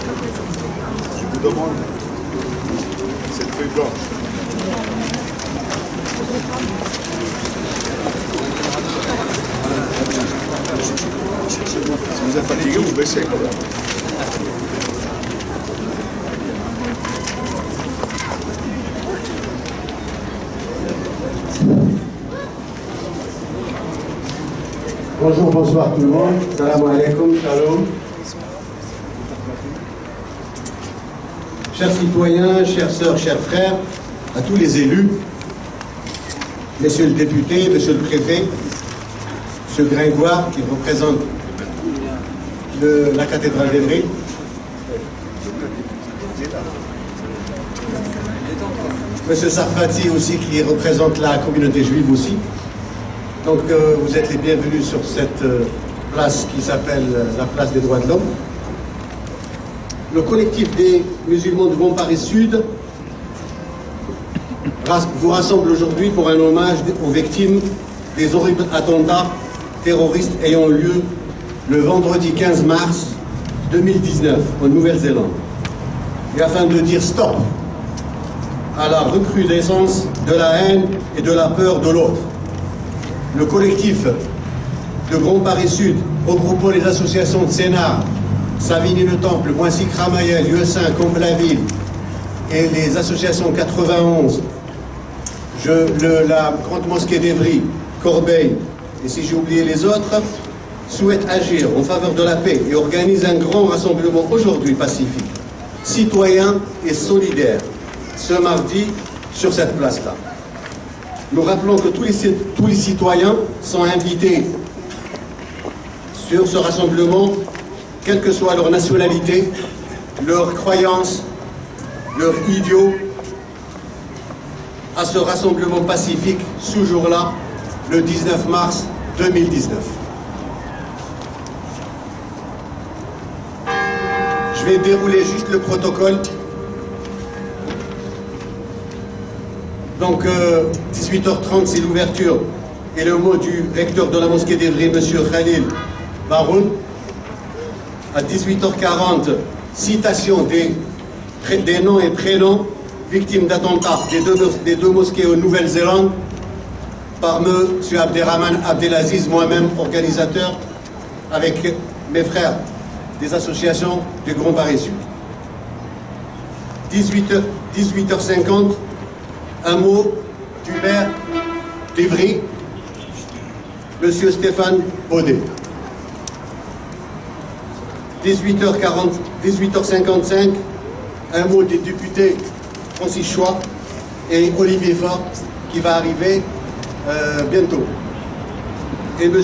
Je vous demande cette feuille blanche. Si vous êtes fatigué, vous baissez quand même. Bonjour, bonsoir tout le monde. Salam alaikum, shalom. Chers citoyens, chères sœurs, chers frères, à tous les élus, messieurs le député, monsieur le préfet, monsieur Gringoire qui représente la cathédrale d'Evry, monsieur Sarfati aussi qui représente la communauté juive aussi. Donc vous êtes les bienvenus sur cette place qui s'appelle la place des droits de l'homme. Le collectif des musulmans de Grand Paris Sud vous rassemble aujourd'hui pour un hommage aux victimes des horribles attentats terroristes ayant lieu le vendredi 15 mars 2019 en Nouvelle-Zélande. Et afin de dire stop à la recrudescence de la haine et de la peur de l'autre, le collectif de Grand Paris Sud, regroupant les associations de Sénart, Savigny-le Temple, Moissy-Cramayel, Lieu-Saint, Comble-la-Ville et les associations 91, la Grande Mosquée d'Evry, Corbeil, et si j'ai oublié les autres, souhaitent agir en faveur de la paix et organisent un grand rassemblement aujourd'hui pacifique, citoyen et solidaire, ce mardi sur cette place-là. Nous rappelons que tous les citoyens sont invités sur ce rassemblement, quelle que soit leur nationalité, leur croyance, leur idiot, à ce rassemblement pacifique ce jour-là, le 19 mars 2019. Je vais dérouler juste le protocole. Donc, 18h30, c'est l'ouverture et le mot du recteur de la mosquée d'Evry, M. Khalil Baroun. À 18h40, citation des noms et prénoms victimes d'attentats des deux mosquées en Nouvelle-Zélande par M. Abderrahman Abdelaziz, moi-même organisateur, avec mes frères des associations du Grand Paris Sud. 18h50, un mot du maire d'Evry, M. Stéphane Baudet. 18h55, un mot des députés Francis Choix et Olivier Faure qui va arriver bientôt. Et M.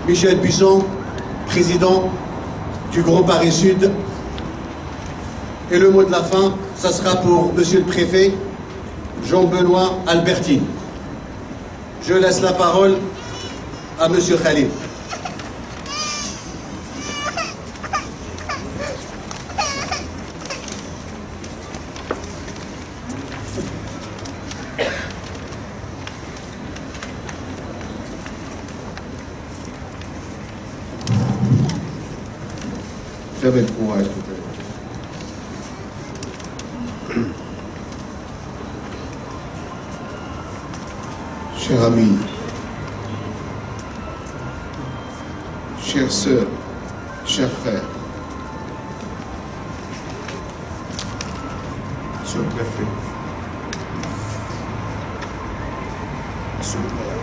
Michel Buisson, président du Grand Paris Sud. Et le mot de la fin, ça sera pour Monsieur le Préfet, Jean-Benoît Albertine. Je laisse la parole à Monsieur Khalil. J'avais le courage tout à l'heure. Chers amis, chères sœurs, chers frères, Monsieur le Préfet, Monsieur le Maire,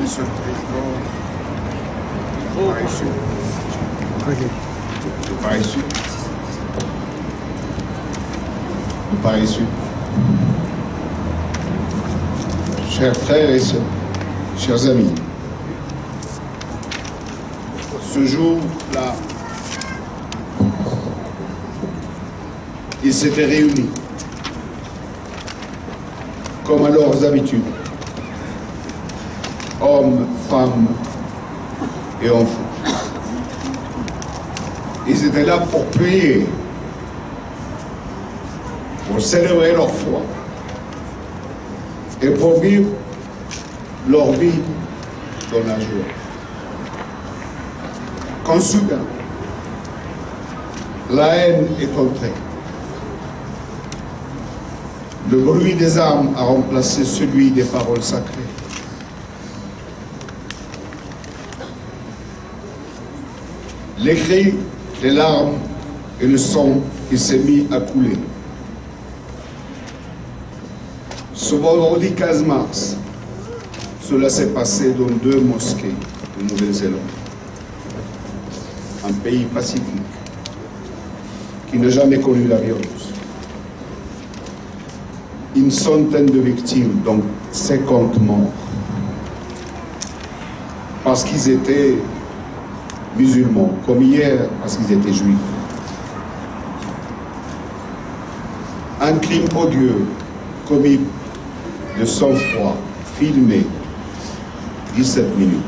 Monsieur le Président, Le Paris Sud. Le Paris Sud. Chers frères et sœurs, chers amis, ce jour-là, ils s'étaient réunis, comme à leurs habitudes, hommes, femmes et enfants. Ils étaient là pour prier, pour célébrer leur foi et pour vivre leur vie dans la joie. Quand soudain, la haine est entrée. Le bruit des armes a remplacé celui des paroles sacrées. Les cris, les larmes et le sang qui s'est mis à couler. Ce vendredi 15 mars, cela s'est passé dans 2 mosquées de Nouvelle-Zélande. Un pays pacifique qui n'a jamais connu la violence. Une centaine de victimes, donc 50 morts, parce qu'ils étaient musulmans, comme hier, parce qu'ils étaient juifs. Un crime odieux, commis de sang-froid, filmé, 17 minutes.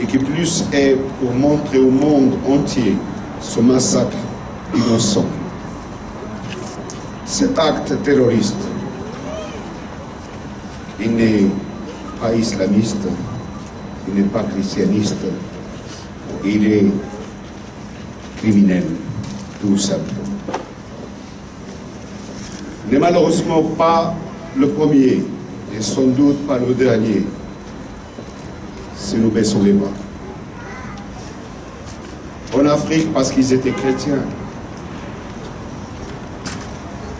Et qui plus est pour montrer au monde entier ce massacre innocent. Cet acte terroriste, il n'est pas islamiste, il n'est pas christianiste, il est criminel, tout simplement. Il n'est malheureusement pas le premier, et sans doute pas le dernier, si nous baissons les bras. En Afrique, parce qu'ils étaient chrétiens.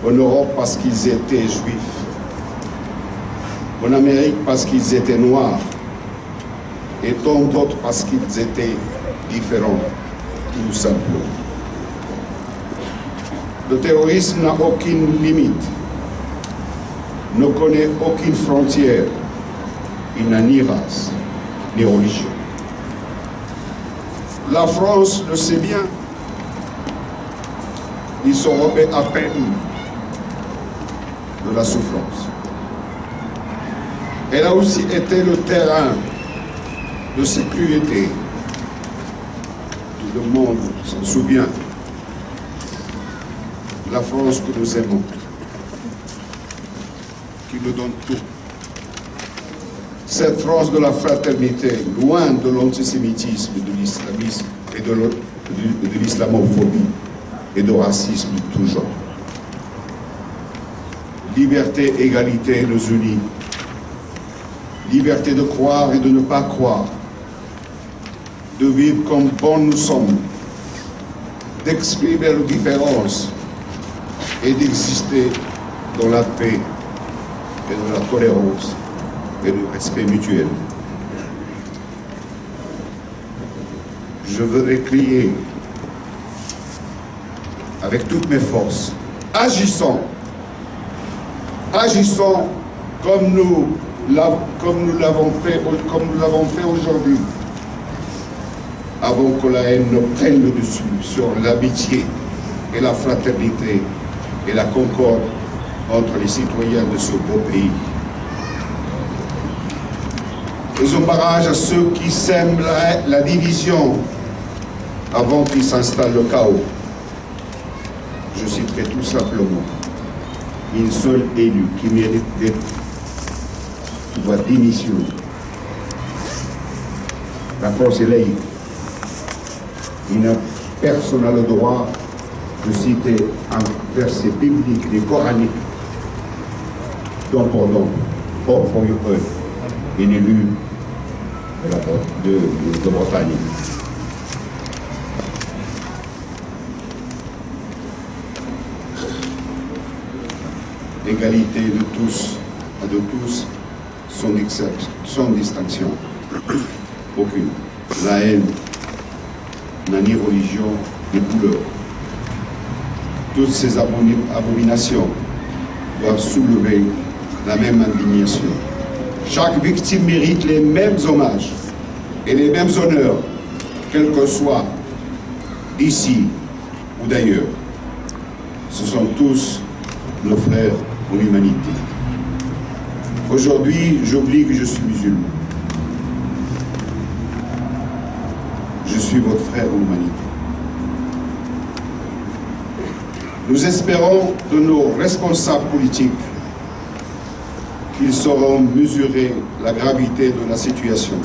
En Europe, parce qu'ils étaient juifs. En Amérique, parce qu'ils étaient noirs. Et tant d'autres, parce qu'ils étaient différents, tout simplement. Le terrorisme n'a aucune limite, ne connaît aucune frontière. Il n'a ni race, ni religion. La France le sait bien. Ils se remettent à peine de la souffrance. Elle a aussi été le terrain de sécurité. Tout le monde s'en souvient. La France que nous aimons, qui nous donne tout. Cette France de la fraternité, loin de l'antisémitisme, de l'islamisme et de l'islamophobie et de racisme de tout genre. Liberté, égalité nous unit. Liberté de croire et de ne pas croire. De vivre comme bons nous sommes. D'exprimer nos différences et d'exister dans la paix et dans la tolérance et le respect mutuel. Je voudrais crier avec toutes mes forces, agissons comme nous l'avons fait aujourd'hui, avant que la haine ne prenne le dessus sur l'amitié et la fraternité et la concorde entre les citoyens de ce beau pays. Faisons barrage à ceux qui sèment la division avant qu'il s'installe le chaos. Je citerai tout simplement une seule élue qui mérite d'être doit démissionner. La France est laïque. Personne n'a le droit de citer un verset biblique et coranique don pour don, or pour une élue de Bretagne. Égalité de tous, sans distinction. Aucune. La haine n'a ni religion ni couleur. Toutes ces abominations doivent soulever la même indignation. Chaque victime mérite les mêmes hommages et les mêmes honneurs, quel que soit ici ou d'ailleurs. Ce sont tous nos frères en humanité. Aujourd'hui, j'oublie que je suis musulman. Je suis votre frère en humanité. Nous espérons de nos responsables politiques qu'ils sauront mesurer la gravité de la situation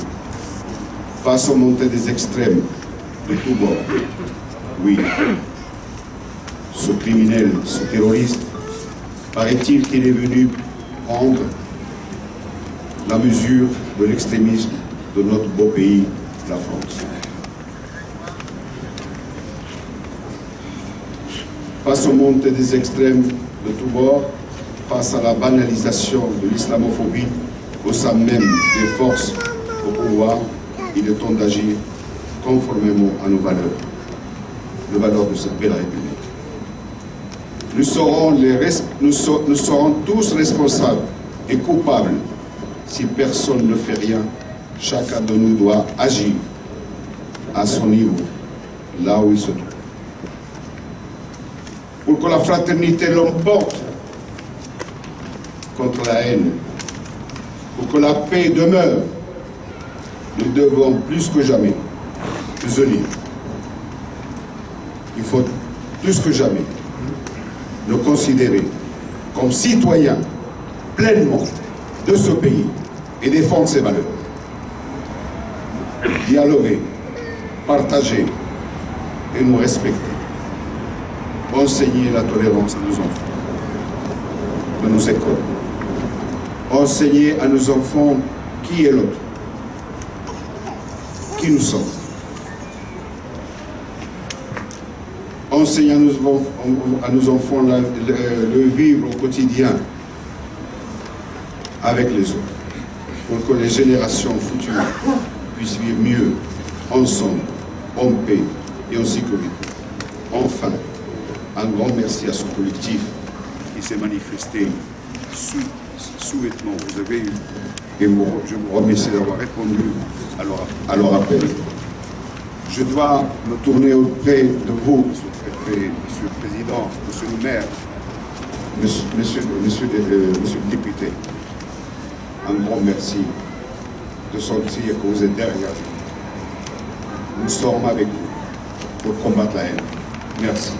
face aux montées des extrêmes de tous bords. Oui, ce criminel, ce terroriste, paraît-il qu'il est venu prendre la mesure de l'extrémisme de notre beau pays, la France. Face aux montées des extrêmes de tous bords, face à la banalisation de l'islamophobie au sein même des forces au pouvoir, il est temps d'agir conformément à nos valeurs, les valeurs de cette belle République. Nous serons tous responsables et coupables si personne ne fait rien. Chacun de nous doit agir à son niveau, là où il se trouve. Pour que la fraternité l'emporte contre la haine, pour que la paix demeure, nous devons plus que jamais nous unir. Il faut plus que jamais nous considérer comme citoyens pleinement de ce pays et défendre ses valeurs. Dialoguer, partager et nous respecter. Enseigner la tolérance à nos enfants, de nos écoles. Enseigner à nos enfants qui est l'autre, qui nous sommes. Enseigner à nos enfants le vivre au quotidien avec les autres, pour que les générations futures puissent vivre mieux, ensemble, en paix et en sécurité. Enfin, un grand merci à ce collectif qui s'est manifesté souhaitement. Vous avez eu, et je vous remercie d'avoir répondu à leur appel. Je dois me tourner auprès de vous, Monsieur le Préfet, Monsieur le Président, Monsieur le maire, Monsieur le député. Un grand merci de sentir que vous êtes derrière nous. Nous sommes avec vous pour combattre la haine. Merci.